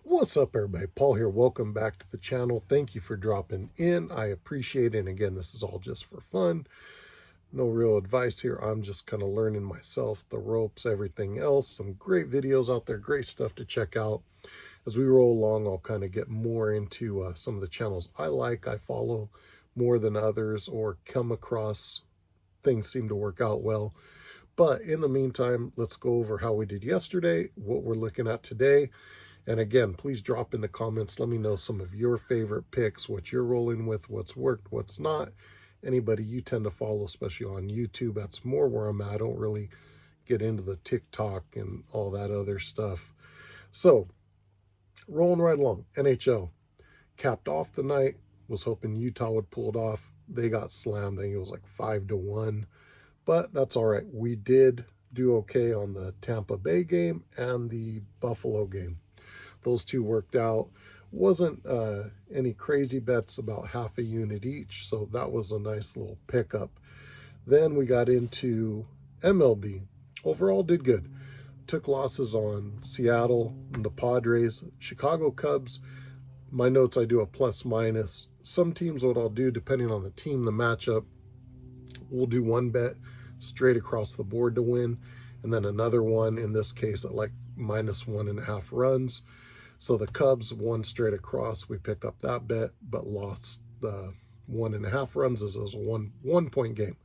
What's up, everybody? Paul here. Welcome back to the channel. Thank you for dropping in. I appreciate it. And again, this is all just for fun. No real advice here. I'm just kind of learning myself, the ropes, everything else. Some great videos out there, great stuff to check out. As we roll along, I'll kind of get more into some of the channels I follow more than others, or come across things seem to work out well. But in the meantime, let's go over how we did yesterday, what we're looking at today. And again, please drop in the comments. Let me know some of your favorite picks, what you're rolling with, what's worked, what's not. Anybody you tend to follow, especially on YouTube, that's more where I'm at. I don't really get into the TikTok and all that other stuff. So, rolling right along. NHL capped off the night. Was hoping Utah would pull it off. They got slammed. I think it was like 5-1. But that's all right. We did do okay on the Tampa Bay game and the Buffalo game. Those two worked out. Wasn't any crazy bets, about half a unit each, so that was a nice little pickup. Then we got into MLB. Overall did good. Took losses on Seattle and the Padres. Chicago Cubs, my notes, I do a plus minus. Some teams, what I'll do, depending on the team, the matchup, we'll do one bet straight across the board to win, and then another one, in this case, at like -1.5 runs. So the Cubs won straight across. We picked up that bet, but lost the 1.5 runs, as it was a one point game.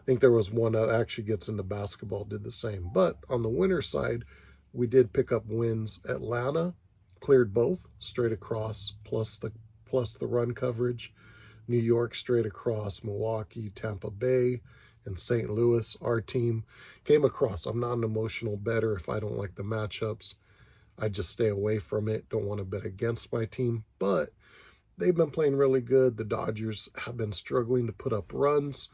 I think there was one that actually gets into basketball, did the same. But on the winner side, we did pick up wins. Atlanta cleared both straight across, plus the run coverage. New York straight across. Milwaukee, Tampa Bay, and St. Louis. Our team came across. I'm not an emotional bettor. If I don't like the matchups, I just stay away from it. Don't want to bet against my team, but they've been playing really good. The Dodgers have been struggling to put up runs,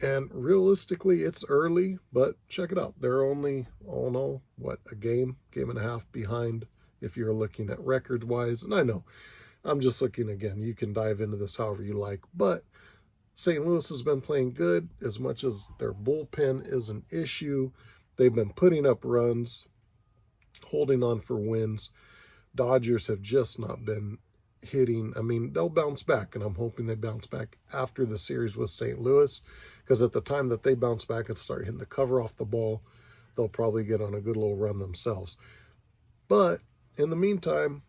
and realistically, it's early, but check it out. They're only, all in all, what, a game and a half behind if you're looking at record-wise. And I know, I'm just looking, again, you can dive into this however you like, but St. Louis has been playing good. As much as their bullpen is an issue, they've been putting up runs, holding on for wins. Dodgers have just not been hitting. I mean, they'll bounce back, and I'm hoping they bounce back after the series with St. Louis, because at the time that they bounce back and start hitting the cover off the ball, they'll probably get on a good little run themselves. But in the meantime,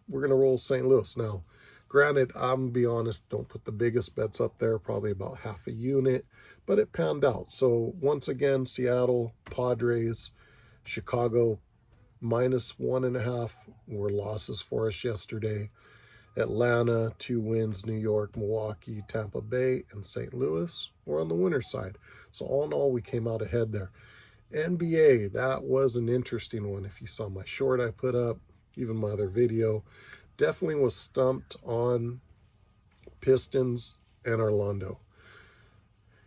we're going to roll St. Louis. Now, granted, I'm going to be honest, don't put the biggest bets up there, probably about half a unit, but it panned out. So once again, Seattle, Padres, Chicago, -1.5 were losses for us yesterday. Atlanta, 2 wins. New York, Milwaukee, Tampa Bay, and St. Louis were on the winner side. So all in all, we came out ahead there. NBA, that was an interesting one. If you saw my short I put up, even my other video, definitely was stumped on Pistons and Orlando.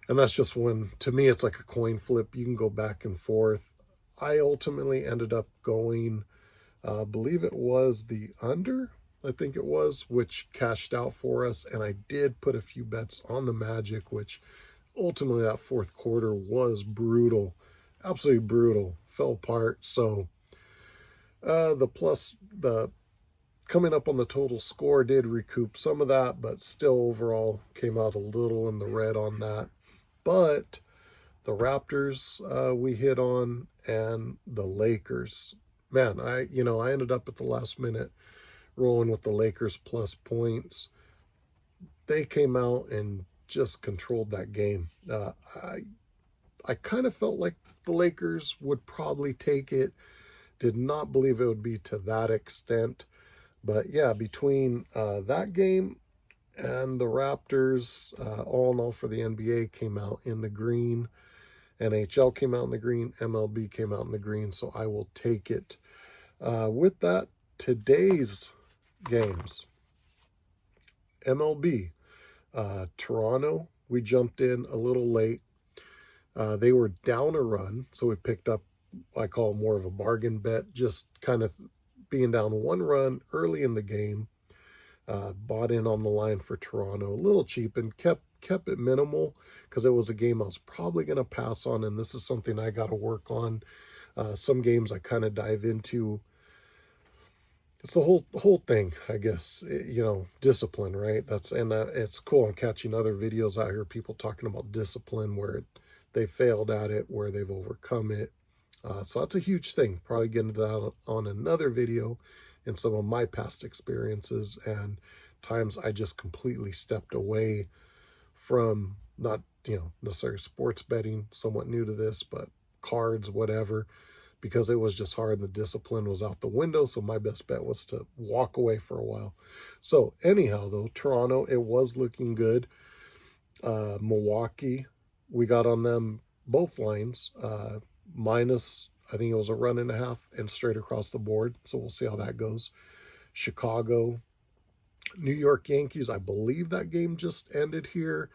And that's just when, to me, it's like a coin flip. You can go back and forth. I ultimately ended up going, I believe it was the under, I think it was, which cashed out for us. And I did put a few bets on the Magic, which ultimately that fourth quarter was brutal, absolutely brutal, fell apart. So the coming up on the total score did recoup some of that, but still overall came out a little in the red on that. But the Raptors we hit on, and the Lakers. Man, I ended up at the last minute rolling with the Lakers plus points. They came out and just controlled that game. I kind of felt like the Lakers would probably take it. Did not believe it would be to that extent. But yeah, between that game and the Raptors, all in all for the NBA, came out in the green. NHL came out in the green. MLB came out in the green, so I will take it. With that, today's games. MLB. Toronto, we jumped in a little late. They were down a run, so we picked up, I call it more of a bargain bet, just kind of being down 1 run early in the game. Bought in on the line for Toronto, a little cheap, and kept it minimal because it was a game I was probably going to pass on, and this is something I got to work on. Some games I kind of dive into it's the whole thing, I guess. Discipline, right? It's cool. I'm catching other videos out here, people talking about discipline, where they failed at it, where they've overcome it. So that's a huge thing. Probably get into that on another video, and some of my past experiences and times I just completely stepped away from, not necessarily sports betting, somewhat new to this, but cards, whatever, because it was just hard and the discipline was out the window. So my best bet was to walk away for a while. So anyhow, though, Toronto, it was looking good. Milwaukee, we got on them both lines, minus, I think it was a run and a half, and straight across the board. So we'll see how that goes. Chicago, New York Yankees, I believe that game just ended here,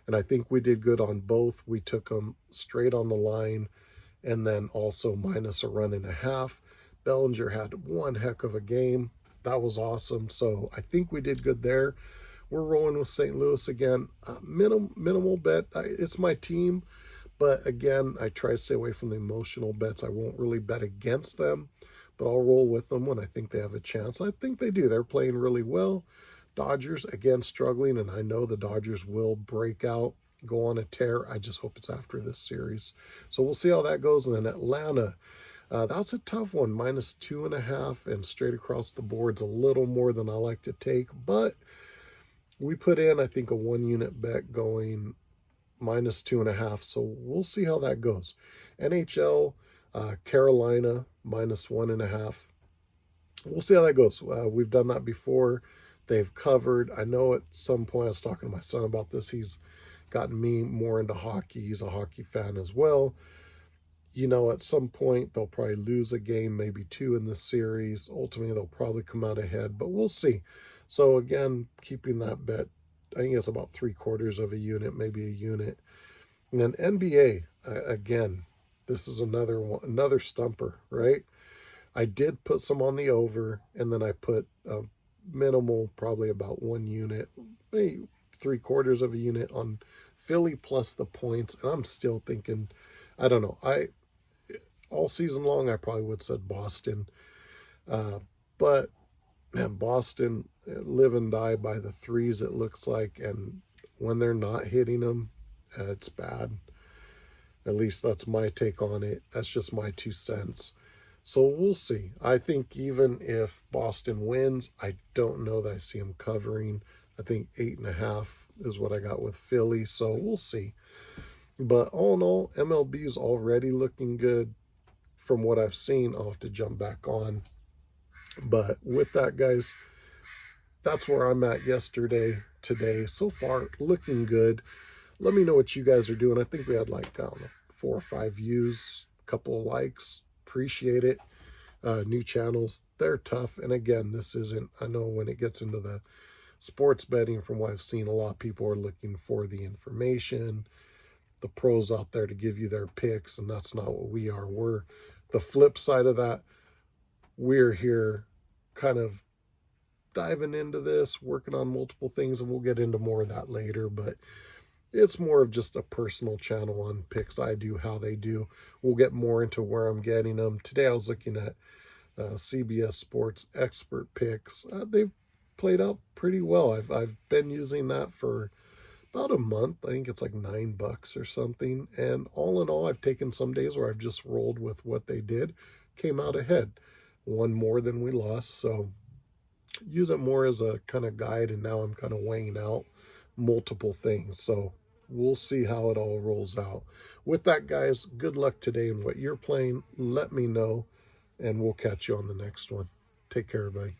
and I think we did good on both. We took them straight on the line, and then also minus a run and a half. Bellinger had one heck of a game. That was awesome. So I think we did good there. We're rolling with St. Louis again. Minimal bet. It's my team, but again, I try to stay away from the emotional bets. I won't really bet against them, but I'll roll with them when I think they have a chance. I think they do. They're playing really well. Dodgers, again, struggling, and I know the Dodgers will break out, go on a tear. I just hope it's after this series. So we'll see how that goes. And then Atlanta, that's a tough one. Minus 2.5 and straight across the board's a little more than I like to take, but we put in, I think, a 1-unit bet going minus 2.5. So we'll see how that goes. NHL, Carolina, minus 1.5. We'll see how that goes. We've done that before. They've covered. I know at some point, I was talking to my son about this. He's gotten me more into hockey. He's a hockey fan as well. At some point, they'll probably lose a game, maybe two in this series. Ultimately, they'll probably come out ahead, but we'll see. So again, keeping that bet, I think it's about 3/4 of a unit, maybe a unit. And then NBA, again, this is another one, another stumper, right? I did put some on the over, and then I put minimal, probably about 1 unit, maybe 3/4 of a unit on Philly plus the points. And I'm still thinking, I don't know. All season long, I probably would have said Boston. But man, Boston live and die by the threes, it looks like. And when they're not hitting them, it's bad. At least that's my take on it. That's just my 2 cents. So we'll see. I think even if Boston wins, I don't know that I see them covering. I think 8.5 is what I got with Philly. So we'll see. But all in all, MLB is already looking good. From what I've seen, I'll have to jump back on. But with that, guys, that's where I'm at yesterday, today. So far, looking good. Let me know what you guys are doing. I think we had like, I don't know, 4 or 5 views, a couple of likes. Appreciate it. New channels, they're tough. And again, this isn't, I know when it gets into the sports betting, from what I've seen, a lot of people are looking for the information, the pros out there to give you their picks, and that's not what we are. We're the flip side of that. We're here kind of diving into this, working on multiple things, and we'll get into more of that later, but it's more of just a personal channel on picks I do, how they do. We'll get more into where I'm getting them. Today I was looking at CBS Sports expert picks. They've played out pretty well. I've been using that for about a month. I think it's like $9 or something. And all in all, I've taken some days where I've just rolled with what they did, came out ahead, won more than we lost. So use it more as a kind of guide. And now I'm kind of weighing out multiple things. So we'll see how it all rolls out. With that, guys, good luck today in what you're playing. Let me know, and we'll catch you on the next one. Take care, everybody.